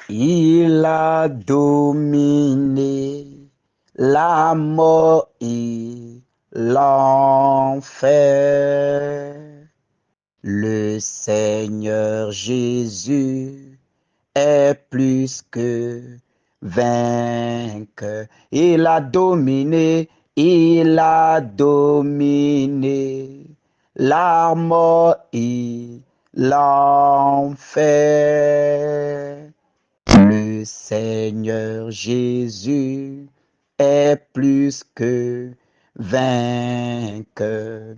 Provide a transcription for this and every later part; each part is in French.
Il a dominé la mort et l'enfer. Le Seigneur Jésus est plus que vainqueur. Il a dominé la mort et l'enfer. Le Seigneur Jésus est plus que vainqueur.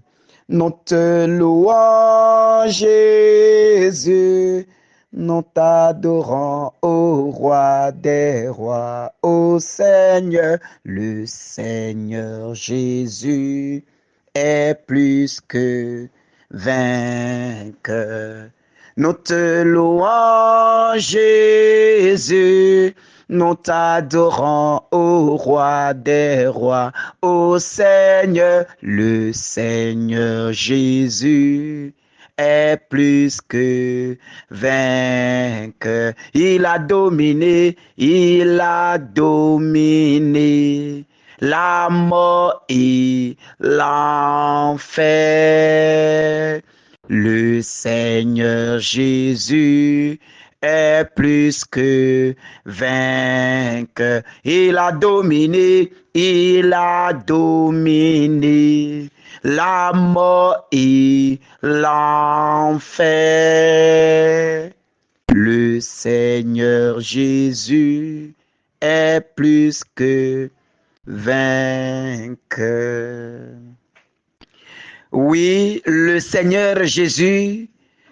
Nous te louons, Jésus, nous t'adorons, ô roi des rois, ô Seigneur. Le Seigneur Jésus est plus que vainqueur. Nous te louons, Jésus, nous t'adorons, ô roi des rois, ô Seigneur. Le Seigneur Jésus est plus que vainqueur. Il a dominé la mort et l'enfer. Le Seigneur Jésus est plus que vainqueur. Il a dominé la mort et l'enfer. Le Seigneur Jésus est plus que vainqueur. Oui, le Seigneur Jésus,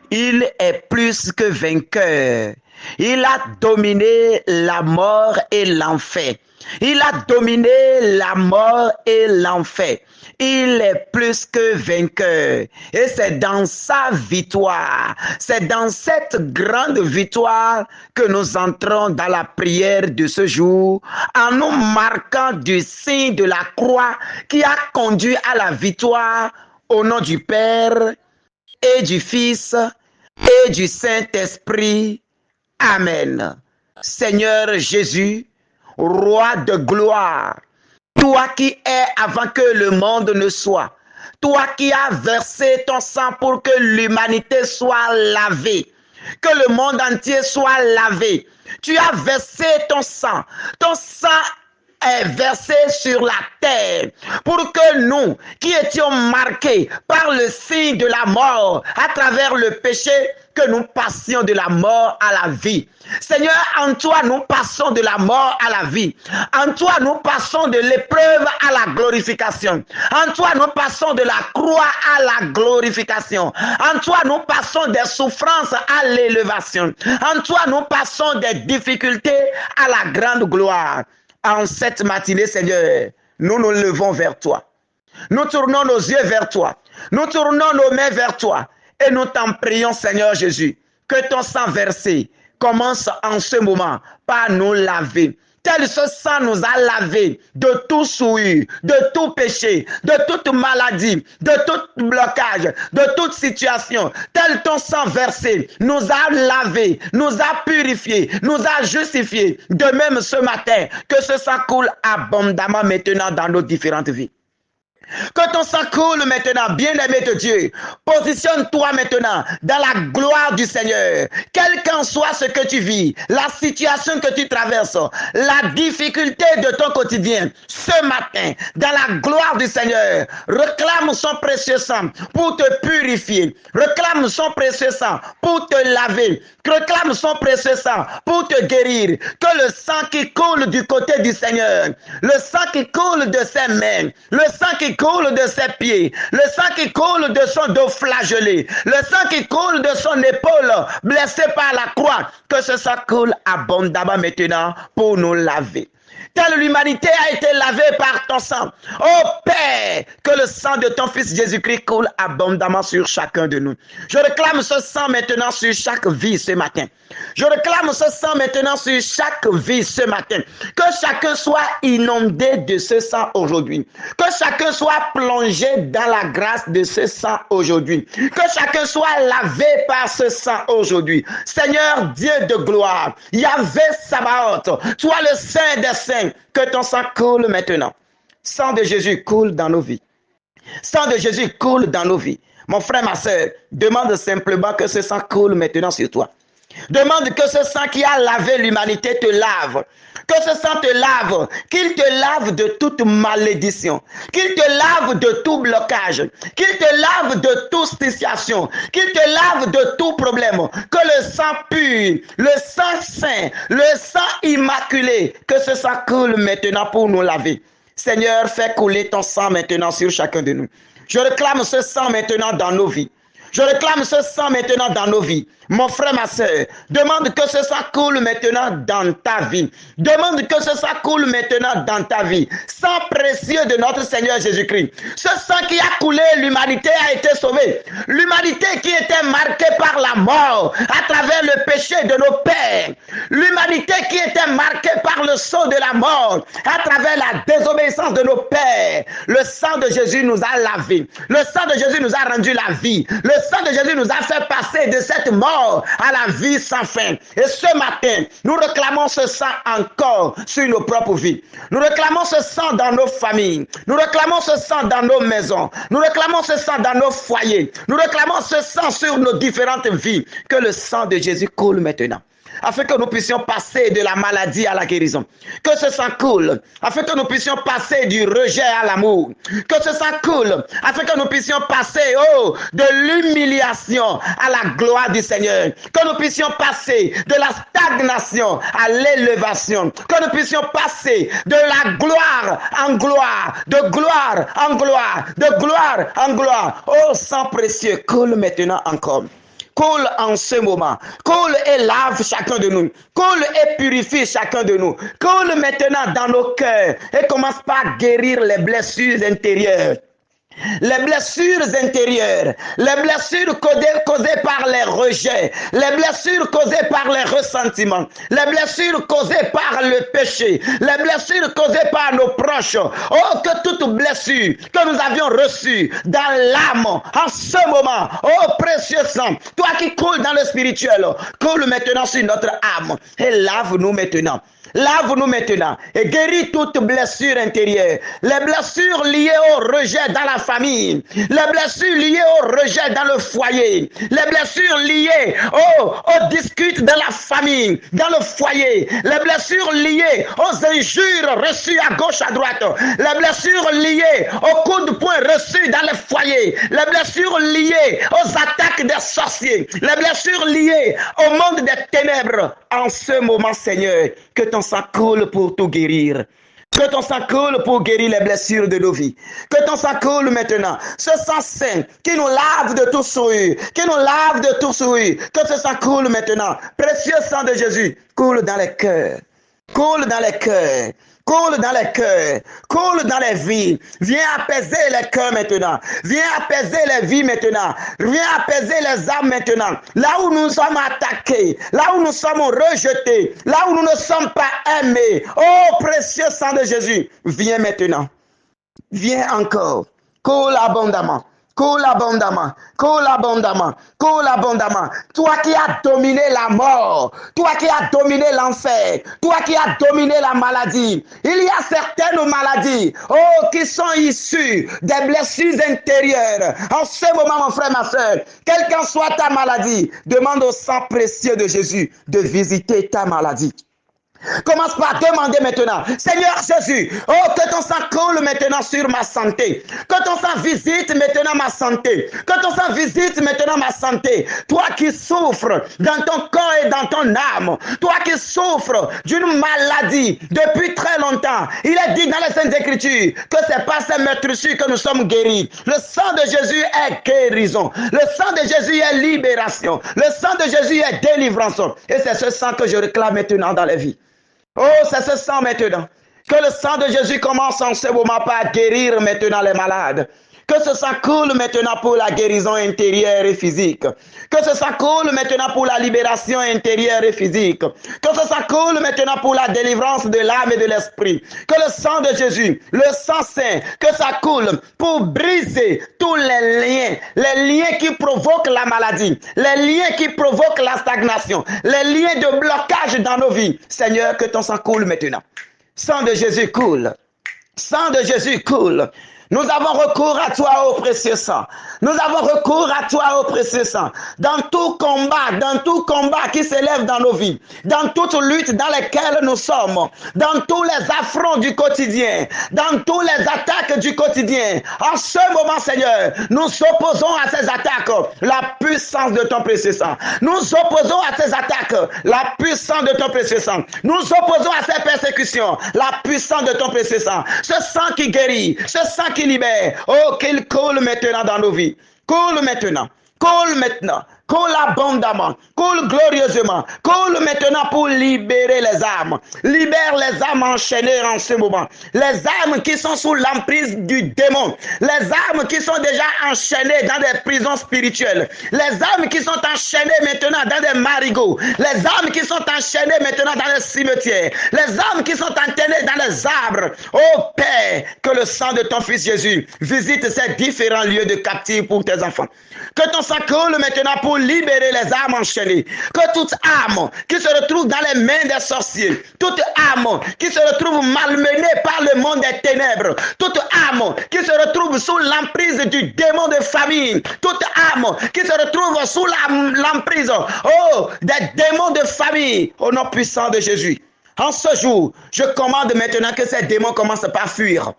il est plus que vainqueur. Il a dominé la mort et l'enfer. Il a dominé la mort et l'enfer. Il est plus que vainqueur. Et c'est dans sa victoire, c'est dans cette grande victoire que nous entrons dans la prière de ce jour, en nous marquant du signe de la croix qui a conduit à la victoire, au nom du Père et du Fils et du Saint-Esprit. Amen. Seigneur Jésus, roi de gloire, toi qui es avant que le monde ne soit, toi qui as versé ton sang pour que l'humanité soit lavée, que le monde entier soit lavé. Tu as versé ton sang est versé sur la terre pour que nous, qui étions marqués par le signe de la mort à travers le péché, que nous passions de la mort à la vie. Seigneur, en toi, nous passons de la mort à la vie. En toi, nous passons de l'épreuve à la glorification. En toi, nous passons de la croix à la glorification. En toi, nous passons des souffrances à l'élévation. En toi, nous passons des difficultés à la grande gloire. En cette matinée, Seigneur, nous nous levons vers toi. Nous tournons nos yeux vers toi. Nous tournons nos mains vers toi. Et nous t'en prions, Seigneur Jésus, que ton sang versé commence en ce moment par nous laver. Tel ce sang nous a lavés de tout souillure, de tout péché, de toute maladie, de tout blocage, de toute situation. Tel ton sang versé nous a lavés, nous a purifiés, nous a justifiés. De même ce matin, que ce sang coule abondamment maintenant dans nos différentes vies. Que ton sang coule maintenant, bien-aimé de Dieu. Positionne-toi maintenant dans la gloire du Seigneur. Quel qu'en soit ce que tu vis, la situation que tu traverses, la difficulté de ton quotidien, ce matin, dans la gloire du Seigneur, réclame son précieux sang pour te purifier. Réclame son précieux sang pour te laver. Réclame son précieux sang pour te guérir. Que le sang qui coule du côté du Seigneur, le sang qui coule de ses mains, le sang qui coule de ses pieds, le sang qui coule de son dos flagellé, le sang qui coule de son épaule blessée par la croix, que ce sang coule abondamment maintenant pour nous laver. Telle l'humanité a été lavée par ton sang. Oh Père, que le sang de ton Fils Jésus-Christ coule abondamment sur chacun de nous. Je réclame ce sang maintenant sur chaque vie ce matin. Je réclame ce sang maintenant sur chaque vie ce matin. Que chacun soit inondé de ce sang aujourd'hui. Que chacun soit plongé dans la grâce de ce sang aujourd'hui. Que chacun soit lavé par ce sang aujourd'hui. Seigneur Dieu de gloire, Yahvé Sabaoth, toi le Saint des Saints, que ton sang coule maintenant. Sang de Jésus coule dans nos vies. Sang de Jésus coule dans nos vies. Mon frère, ma soeur, demande simplement que ce sang coule maintenant sur toi. Demande que ce sang qui a lavé l'humanité te lave. Que ce sang te lave, qu'il te lave de toute malédiction, qu'il te lave de tout blocage, qu'il te lave de toute situation, qu'il te lave de tout problème. Que le sang pur, le sang saint, le sang immaculé, que ce sang coule maintenant pour nous laver. Seigneur, fais couler ton sang maintenant sur chacun de nous. Je réclame ce sang maintenant dans nos vies. Je réclame ce sang maintenant dans nos vies. Mon frère, ma soeur, demande que ce sang coule maintenant dans ta vie. Demande que ce sang coule maintenant dans ta vie. Sang précieux de notre Seigneur Jésus-Christ. Ce sang qui a coulé, l'humanité a été sauvée. L'humanité qui était marquée par la mort à travers le péché de nos pères. L'humanité qui était marquée par le sceau de la mort à travers la désobéissance de nos pères. Le sang de Jésus nous a lavés. Le sang de Jésus nous a rendu la vie. Le sang de Jésus nous a fait passer de cette mort à la vie sans fin. Et ce matin, nous réclamons ce sang encore sur nos propres vies. Nous réclamons ce sang dans nos familles. Nous réclamons ce sang dans nos maisons. Nous réclamons ce sang dans nos foyers. Nous réclamons ce sang sur nos différentes vies. Que le sang de Jésus coule maintenant, afin que nous puissions passer de la maladie à la guérison. Que ce sang coule, afin que nous puissions passer du rejet à l'amour. Que ce sang coule, afin que nous puissions passer de l'humiliation à la gloire du Seigneur. Que nous puissions passer de la stagnation à l'élévation. Que nous puissions passer de la gloire en gloire, de gloire en gloire, de gloire en gloire. Oh, sang précieux, coule maintenant encore. Coule en ce moment. Coule et lave chacun de nous. Coule et purifie chacun de nous. Coule maintenant dans nos cœurs et commence par guérir les blessures intérieures. Les blessures intérieures, les blessures causées par les rejets, les blessures causées par les ressentiments, les blessures causées par le péché, les blessures causées par nos proches. Oh, que toute blessure que nous avions reçue dans l'âme en ce moment, oh précieux sang, toi qui coules dans le spirituel, coule maintenant sur notre âme et lave-nous maintenant. Lave-nous maintenant et guéris toute blessure intérieure. Les blessures liées au rejet dans la famille. Les blessures liées au rejet dans le foyer. Les blessures liées aux disputes dans la famille, dans le foyer. Les blessures liées aux injures reçues à gauche, à droite. Les blessures liées aux coups de poing reçus dans le foyer. Les blessures liées aux attaques des sorciers. Les blessures liées au monde des ténèbres. En ce moment, Seigneur, que ton sang coule pour tout guérir. Que ton sang coule pour guérir les blessures de nos vies. Que ton sang coule maintenant. Ce sang saint qui nous lave de tout souillure. Qui nous lave de tout souillure. Que ce sang coule maintenant. Précieux sang de Jésus. Coule dans les cœurs. Coule dans les cœurs. Coule dans les cœurs, coule dans les vies. Viens apaiser les cœurs maintenant. Viens apaiser les vies maintenant. Viens apaiser les âmes maintenant. Là où nous sommes attaqués, là où nous sommes rejetés, là où nous ne sommes pas aimés. Oh, précieux sang de Jésus, viens maintenant. Viens encore. Coule abondamment. Coule abondamment, coule abondamment, coule abondamment. Toi qui as dominé la mort, toi qui as dominé l'enfer, toi qui as dominé la maladie. Il y a certaines maladies, qui sont issues des blessures intérieures. En ce moment, mon frère, ma soeur, quelle qu'en soit ta maladie, demande au sang précieux de Jésus de visiter ta maladie. Commence par demander maintenant, Seigneur Jésus, que ton sang coule maintenant sur ma santé. Que ton sang visite maintenant ma santé. Que ton sang visite maintenant ma santé. Toi qui souffres dans ton corps et dans ton âme. Toi qui souffres d'une maladie depuis très longtemps. Il est dit dans les Saintes Écritures que c'est par ces meurtrissures que nous sommes guéris. Le sang de Jésus est guérison. Le sang de Jésus est libération. Le sang de Jésus est délivrance. Et c'est ce sang que je réclame maintenant dans la vie. Oh, c'est ce sang maintenant. Que le sang de Jésus commence en ce moment par guérir maintenant les malades. Que Que ce sang coule maintenant pour la guérison intérieure et physique. Que ce sang coule maintenant pour la libération intérieure et physique. Que ce sang coule maintenant pour la délivrance de l'âme et de l'esprit. Que le sang de Jésus, le sang saint, que ça coule pour briser tous les liens qui provoquent la maladie, les liens qui provoquent la stagnation, les liens de blocage dans nos vies. Seigneur, que ton sang coule maintenant. Sang de Jésus coule. Sang de Jésus coule. Nous avons recours à toi, ô précieux sang. Nous avons recours à toi, ô précieux sang. Dans tout combat qui s'élève dans nos vies, dans toute lutte dans laquelle nous sommes, dans tous les affronts du quotidien, dans toutes les attaques du quotidien, en ce moment, Seigneur, nous opposons à ces attaques la puissance de ton précieux sang. Nous opposons à ces attaques la puissance de ton précieux sang. Nous opposons à ces persécutions la puissance de ton précieux sang. Ce sang qui guérit, ce sang qui libère. Oh, qu'il coule maintenant dans nos vies. Coule maintenant. Coule maintenant. Coule abondamment. Coule glorieusement. Coule maintenant pour libérer les âmes. Libère les âmes enchaînées en ce moment. Les âmes qui sont sous l'emprise du démon. Les âmes qui sont déjà enchaînées dans des prisons spirituelles. Les âmes qui sont enchaînées maintenant dans des marigots. Les âmes qui sont enchaînées maintenant dans les cimetières. Les âmes qui sont enchaînées dans les arbres. Oh Père, que le sang de ton Fils Jésus visite ces différents lieux de captivité pour tes enfants. Que ton sang coule maintenant pour libérer les âmes enchaînées. Que toute âme qui se retrouve dans les mains des sorciers, toute âme qui se retrouve malmenée par le monde des ténèbres, toute âme qui se retrouve sous l'emprise du démon de famille, toute âme qui se retrouve sous l'emprise des démons de famille, au nom puissant de Jésus. En ce jour, je commande maintenant que ces démons commencent par fuir.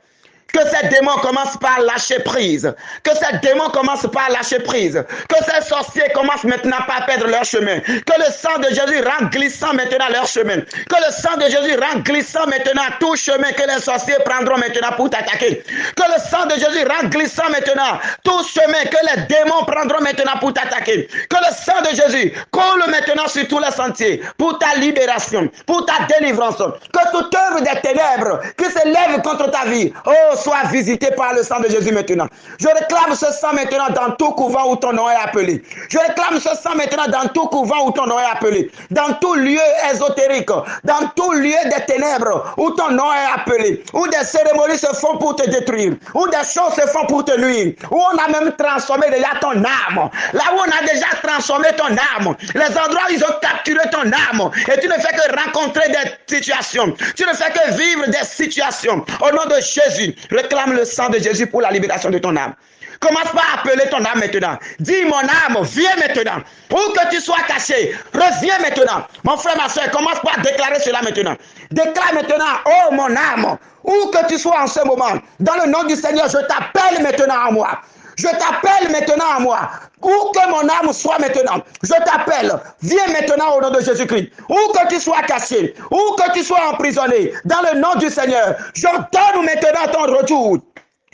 Que ces démons commencent par lâcher prise. Que ces démons commencent par lâcher prise. Que ces sorciers commencent maintenant par perdre leur chemin. Que le sang de Jésus rend glissant maintenant leur chemin. Que le sang de Jésus rend glissant maintenant tout chemin que les sorciers prendront maintenant pour t'attaquer. Que le sang de Jésus rend glissant maintenant tout chemin que les démons prendront maintenant pour t'attaquer. Que le sang de Jésus coule maintenant sur tous les sentiers pour ta libération, pour ta délivrance. Que toute œuvre des ténèbres qui s'élève contre ta vie, soit visité par le sang de Jésus maintenant. Je réclame ce sang maintenant dans tout couvent où ton nom est appelé. Je réclame ce sang maintenant dans tout couvent où ton nom est appelé. Dans tout lieu ésotérique, dans tout lieu des ténèbres où ton nom est appelé. Où des cérémonies se font pour te détruire. Où des choses se font pour te nuire. Où on a même transformé déjà ton âme. Là où on a déjà transformé ton âme. Les endroits où ils ont capturé ton âme. Et tu ne fais que rencontrer des situations. Tu ne fais que vivre des situations. Au nom de Jésus, réclame le sang de Jésus pour la libération de ton âme. Commence par appeler ton âme maintenant. Dis, mon âme, viens maintenant. Où que tu sois caché, reviens maintenant. Mon frère, ma soeur, commence par déclarer cela maintenant. Déclare maintenant, oh mon âme, où que tu sois en ce moment, dans le nom du Seigneur, je t'appelle maintenant à moi. Je t'appelle maintenant à moi. Où que mon âme soit maintenant, je t'appelle. Viens maintenant au nom de Jésus-Christ. Où que tu sois caché, où que tu sois emprisonné, dans le nom du Seigneur, j'ordonne maintenant ton retour.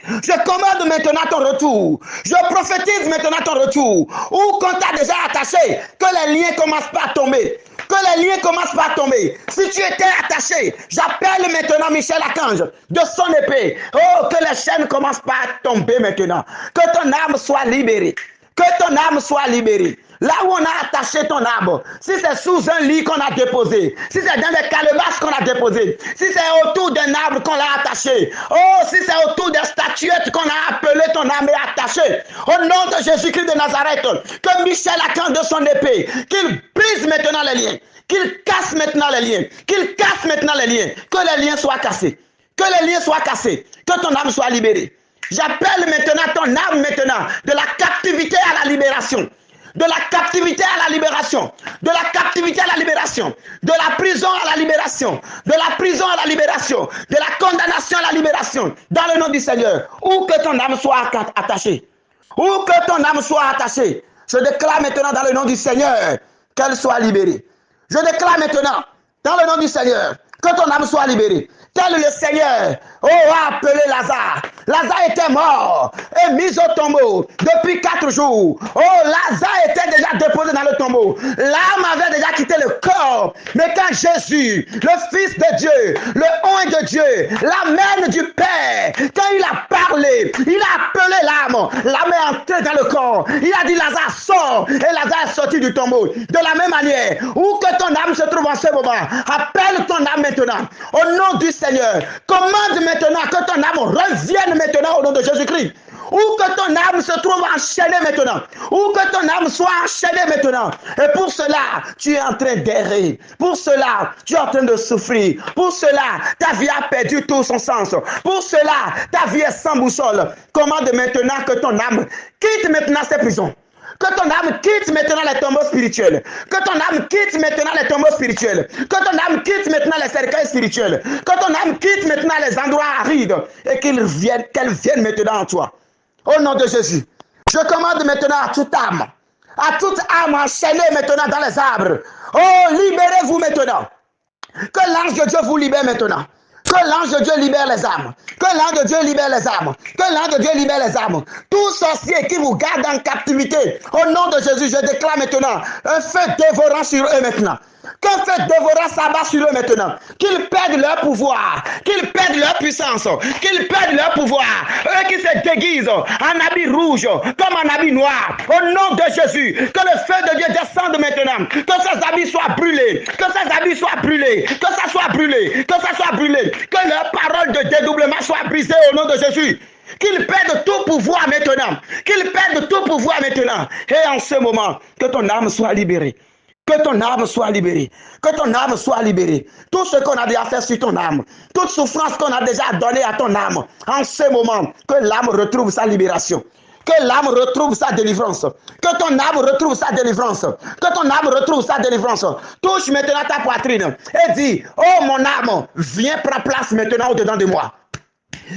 Je commande maintenant ton retour. Je prophétise maintenant ton retour. Où qu'on t'a déjà attaché, que les liens commencent par tomber. Que les liens commencent par tomber. Si tu étais attaché, j'appelle maintenant Michel Archange de son épée. Oh, que les chaînes commencent par tomber maintenant. Que ton âme soit libérée. Que ton âme soit libérée. Là où on a attaché ton âme, si c'est sous un lit qu'on a déposé, si c'est dans des calebasses qu'on a déposé, si c'est autour d'un arbre qu'on l'a attaché, oh, si c'est autour des statuettes qu'on a appelé ton âme et attaché, au nom de Jésus-Christ de Nazareth, que Michel Archange de son épée, qu'il brise maintenant les liens, qu'il casse maintenant les liens, qu'il casse maintenant les liens, que les liens soient cassés, que les liens soient cassés, que ton âme soit libérée. J'appelle maintenant ton âme maintenant de la captivité à la libération. De la captivité à la libération, de la captivité à la libération, de la prison à la libération, de la prison à la libération, de la condamnation à la libération, dans le nom du Seigneur. Où que ton âme soit attachée, où que ton âme soit attachée, je déclare maintenant dans le nom du Seigneur qu'elle soit libérée. Je déclare maintenant dans le nom du Seigneur que ton âme soit libérée, tel le Seigneur a appelé Lazare. Lazare était mort et mis au tombeau depuis 4 jours. Oh, Lazare était déjà déposé dans le tombeau. L'âme avait déjà quitté le corps. Mais quand Jésus, le Fils de Dieu, le oint de Dieu, l'amène du Père, quand il a parlé, il a appelé l'âme. L'âme est entrée dans le corps. Il a dit Lazare sort. Et Lazare est sorti du tombeau. De la même manière, où que ton âme se trouve en ce moment, appelle ton âme maintenant. Au nom du Seigneur, commande maintenant que ton âme revienne maintenant au nom de Jésus-Christ. Où que ton âme se trouve enchaînée maintenant. Où que ton âme soit enchaînée maintenant. Et pour cela, tu es en train d'errer. Pour cela, tu es en train de souffrir. Pour cela, ta vie a perdu tout son sens. Pour cela, ta vie est sans boussole. Commande maintenant que ton âme quitte maintenant ces prisons. Que ton âme quitte maintenant les tombeaux spirituels. Que ton âme quitte maintenant les tombeaux spirituels. Que ton âme quitte maintenant les cercueils spirituels. Que ton âme quitte maintenant les endroits arides. Et qu'elle vienne maintenant en toi. Au nom de Jésus. Je commande maintenant à toute âme enchaînée maintenant dans les arbres. Oh, libérez-vous maintenant. Que l'ange de Dieu vous libère maintenant. Que l'ange de Dieu libère les âmes. Que l'ange de Dieu libère les âmes. Que l'ange de Dieu libère les âmes. Tous sorciers qui vous gardent en captivité, au nom de Jésus, je déclare maintenant un feu dévorant sur eux maintenant. Qu'un feu dévorant s'abat sur eux maintenant. Qu'ils perdent leur pouvoir. Qu'ils perdent leur puissance. Qu'ils perdent leur pouvoir. Eux qui se déguisent en habit rouge comme en habit noir. Au nom de Jésus. Que le feu de Dieu descende maintenant. Que ces habits soient brûlés. Que ces habits soient brûlés. Que ça soit brûlé. Que ça soit brûlé. Que leur parole de dédoublement soit brisée au nom de Jésus. Qu'ils perdent tout pouvoir maintenant. Qu'ils perdent tout pouvoir maintenant. Et en ce moment, que ton âme soit libérée. Que ton âme soit libérée. Que ton âme soit libérée. Tout ce qu'on a déjà fait sur ton âme. Toute souffrance qu'on a déjà donnée à ton âme. En ce moment, que l'âme retrouve sa libération. Que l'âme retrouve sa délivrance. Que ton âme retrouve sa délivrance. Que ton âme retrouve sa délivrance. Touche maintenant ta poitrine. Et dis, oh mon âme, viens prendre place maintenant au-dedans de moi.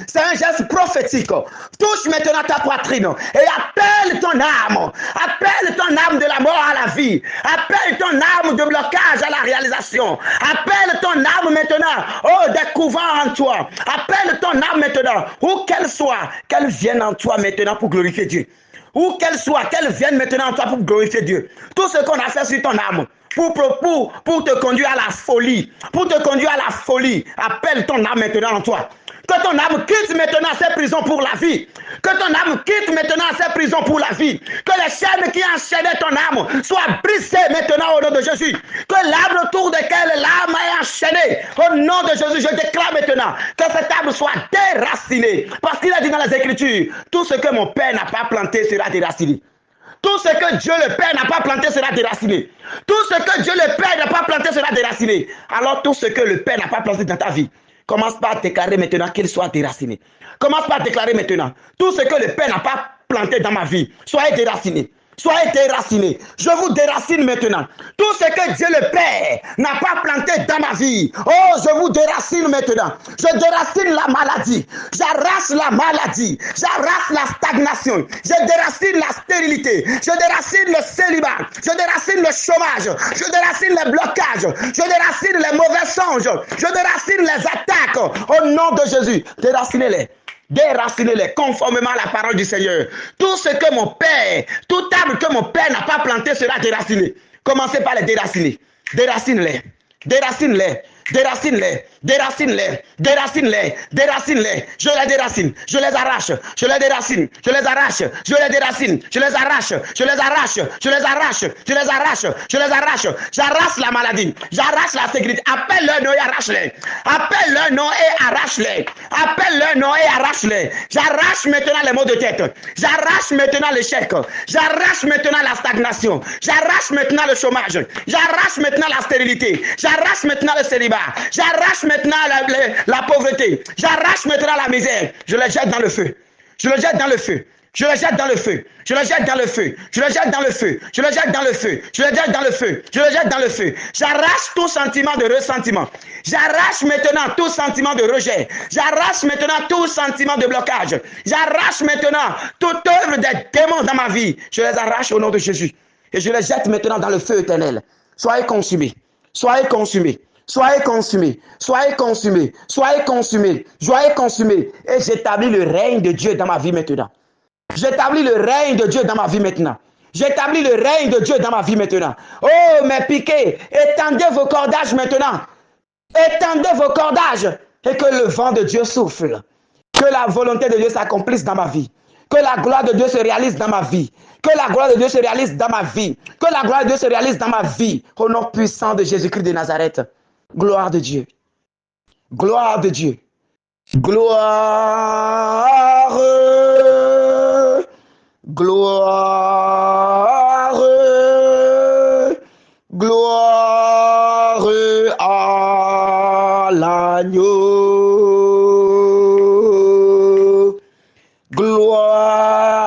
C'est un geste prophétique. Touche maintenant ta poitrine et appelle ton âme. Appelle ton âme de la mort à la vie. Appelle ton âme de blocage à la réalisation. Appelle ton âme maintenant au découvert en toi. Appelle ton âme maintenant, où qu'elle soit, qu'elle vienne en toi maintenant pour glorifier Dieu. Où qu'elle soit, qu'elle vienne maintenant en toi pour glorifier Dieu. Tout ce qu'on a fait sur ton âme, pour te conduire à la folie. Pour te conduire à la folie. Appelle ton âme maintenant en toi. Que ton âme quitte maintenant ces prisons pour la vie. Que ton âme quitte maintenant ces prisons pour la vie. Que les chaînes qui enchaînaient ton âme soient brisées maintenant au nom de Jésus. Que l'arbre autour desquels l'âme est enchaînée. Au nom de Jésus, je déclare maintenant que cet arbre soit déraciné. Parce qu'il a dit dans les Écritures, tout ce que mon Père n'a pas planté sera déraciné. Tout ce que Dieu le Père n'a pas planté sera déraciné. Tout ce que Dieu le Père n'a pas planté sera déraciné. Alors tout ce que le Père n'a pas planté dans ta vie, commence par déclarer maintenant qu'il soit déraciné. Commence par déclarer maintenant tout ce que le Père n'a pas planté dans ma vie, soyez déraciné. Soyez déracinés. Je vous déracine maintenant. Tout ce que Dieu le Père n'a pas planté dans ma vie. Oh, je vous déracine maintenant. Je déracine la maladie. J'arrache la maladie. J'arrache la stagnation. Je déracine la stérilité. Je déracine le célibat. Je déracine le chômage. Je déracine les blocages. Je déracine les mauvais songes. Je déracine les attaques. Au nom de Jésus, déracinez-les. Déracinez-les conformément à la parole du Seigneur. Tout ce que mon Père, tout arbre que mon Père n'a pas planté sera déraciné. Commencez par les déraciner. Déracine-les. Déracine-les. Déracine-les, déracine-les, déracine-les, déracine-les. Je les déracine, je les arrache, je les déracine, je les arrache, je les déracine, je les arrache, je les arrache, je les arrache, je les arrache, je les arrache. J'arrache la maladie, j'arrache la sécurité. Appelle leur nom et arrache-les. Appelle leur nom et arrache-les. Appelle leur nom et arrache-les. J'arrache maintenant les maux de tête. J'arrache maintenant l'échec. J'arrache maintenant la stagnation. J'arrache maintenant le chômage. J'arrache maintenant la stérilité. J'arrache maintenant le célibat. J'arrache maintenant la pauvreté. J'arrache maintenant la misère. Je les jette dans le feu. Je le jette dans le feu. Je le jette dans le feu. Je le jette dans le feu. Je le jette dans le feu. Je le jette dans le feu. Je le jette dans le feu. Je le jette dans le feu. J'arrache tout sentiment de ressentiment. J'arrache maintenant tout sentiment de rejet. J'arrache maintenant tout sentiment de blocage. J'arrache maintenant toute œuvre des démons dans ma vie. Je les arrache au nom de Jésus. Et je les jette maintenant dans le feu éternel. Soyez consumés. Soyez consumés. Soyez consumés, soyez consumés, soyez consumés, soyez consumés. Et j'établis le règne de Dieu dans ma vie maintenant. J'établis le règne de Dieu dans ma vie maintenant. J'établis le règne de Dieu dans ma vie maintenant. Oh, mes piquets, étendez vos cordages maintenant. Étendez vos cordages et que le vent de Dieu souffle. Que la volonté de Dieu s'accomplisse dans ma vie. Que la gloire de Dieu se réalise dans ma vie. Que la gloire de Dieu se réalise dans ma vie. Que la gloire de Dieu se réalise dans ma vie. Au nom puissant de Jésus-Christ de Nazareth. Gloire de Dieu. Gloire de Dieu. Gloire. Gloire. Gloire à l'agneau. Gloire.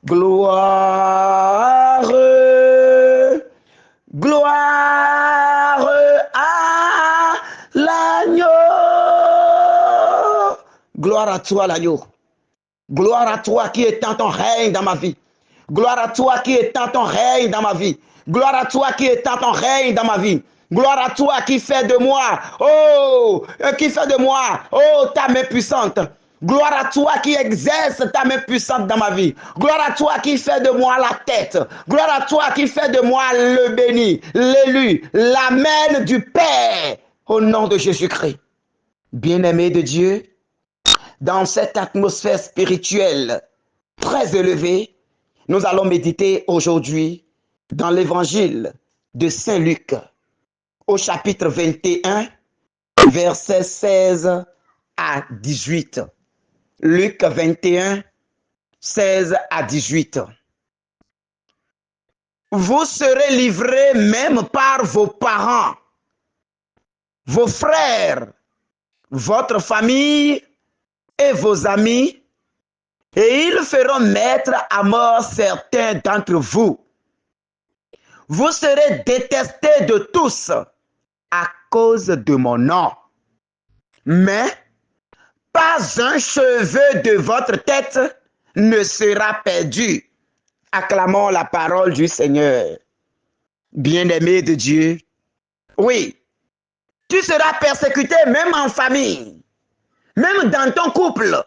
Gloire. Gloire à l'agneau. Gloire à toi, l'agneau. Gloire à toi qui étends ton règne dans ma vie. Gloire à toi qui étends ton règne dans ma vie. Gloire à toi qui étends ton règne dans ma vie. Gloire à toi qui fait de moi, ta main puissante. Gloire à toi qui exerce ta main puissante dans ma vie. Gloire à toi qui fait de moi la tête. Gloire à toi qui fait de moi le béni, l'élu, l'amen du Père. Au nom de Jésus-Christ. Bien-aimé de Dieu, dans cette atmosphère spirituelle très élevée, nous allons méditer aujourd'hui dans l'évangile de Saint Luc, au chapitre 21, versets 16 à 18. Luc 21, 16 à 18. Vous serez livrés même par vos parents, vos frères, votre famille et vos amis, et ils feront mettre à mort certains d'entre vous. Vous serez détestés de tous à cause de mon nom. Mais pas un cheveu de votre tête ne sera perdu. Acclamons la parole du Seigneur. Bien-aimé de Dieu, oui, tu seras persécuté même en famille, même dans ton couple,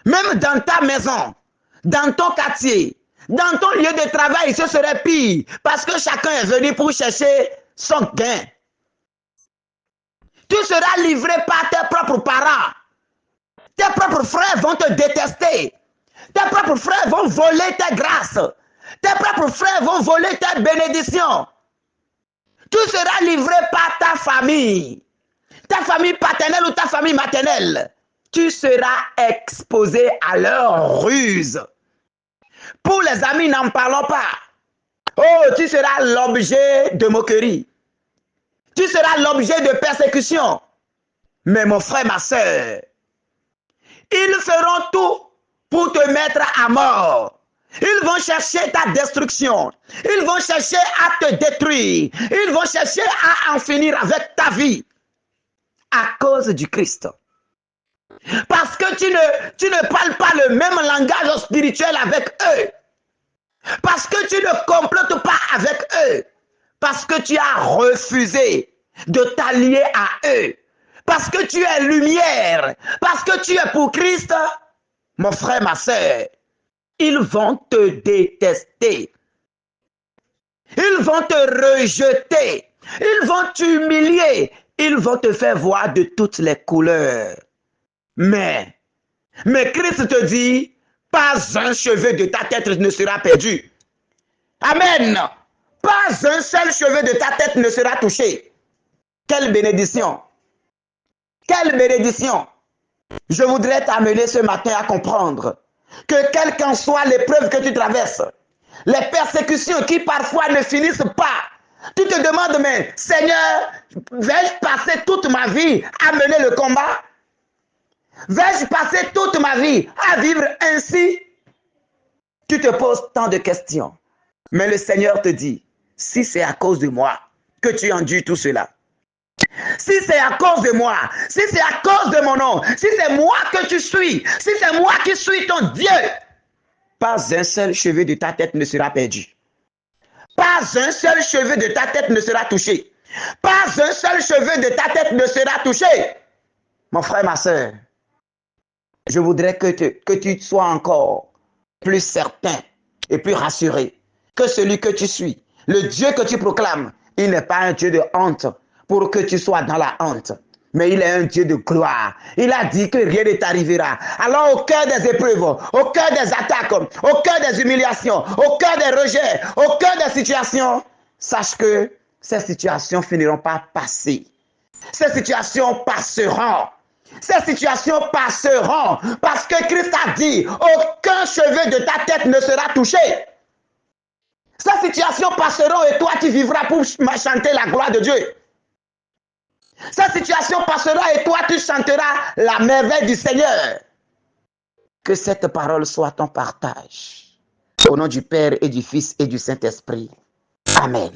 même dans ta maison, dans ton quartier, dans ton lieu de travail, ce serait pire parce que chacun est venu pour chercher son gain. Tu seras livré par tes propres parents. Tes propres frères vont te détester. Tes propres frères vont voler tes grâces. Tes propres frères vont voler tes bénédictions. Tu seras livré par ta famille paternelle ou ta famille maternelle. Tu seras exposé à leur ruse. Pour les amis, n'en parlons pas. Oh, tu seras l'objet de moquerie. Tu seras l'objet de persécution. Mais mon frère, ma soeur, ils feront tout pour te mettre à mort. Ils vont chercher ta destruction. Ils vont chercher à te détruire. Ils vont chercher à en finir avec ta vie. À cause du Christ. Parce que tu ne parles pas le même langage spirituel avec eux. Parce que tu ne complotes pas avec eux. Parce que tu as refusé de t'allier à eux. Parce que tu es lumière. Parce que tu es pour Christ. Mon frère, ma soeur, ils vont te détester. Ils vont te rejeter. Ils vont t'humilier. Ils vont te faire voir de toutes les couleurs. Mais Christ te dit, pas un cheveu de ta tête ne sera perdu. Amen. Pas un seul cheveu de ta tête ne sera touché. Quelle bénédiction. Quelle bénédiction. Je voudrais t'amener ce matin à comprendre que quelle qu'en soit l'épreuve que tu traverses, les persécutions qui parfois ne finissent pas, tu te demandes, mais Seigneur, vais-je passer toute ma vie à mener le combat? Vais-je passer toute ma vie à vivre ainsi? Tu te poses tant de questions. Mais le Seigneur te dit, si c'est à cause de moi que tu endures tout cela, si c'est à cause de moi, si c'est à cause de mon nom, si c'est moi que tu suis, si c'est moi qui suis ton Dieu, pas un seul cheveu de ta tête ne sera perdu. Pas un seul cheveu de ta tête ne sera touché. Pas un seul cheveu de ta tête ne sera touché. Mon frère, ma soeur, je voudrais que tu sois encore plus certain et plus rassuré que celui que tu suis. Le Dieu que tu proclames, il n'est pas un Dieu de honte pour que tu sois dans la honte. Mais il est un Dieu de gloire. Il a dit que rien ne t'arrivera. Alors au cœur des épreuves, au cœur des attaques, au cœur des humiliations, au cœur des rejets, au cœur des situations, sache que ces situations finiront par passer. Ces situations passeront. Ces situations passeront parce que Christ a dit, aucun cheveu de ta tête ne sera touché. Ces situations passeront et toi tu vivras pour chanter la gloire de Dieu. Cette situation passera et toi tu chanteras la merveille du Seigneur. Que cette parole soit ton partage. Au nom du Père et du Fils et du Saint-Esprit. Amen.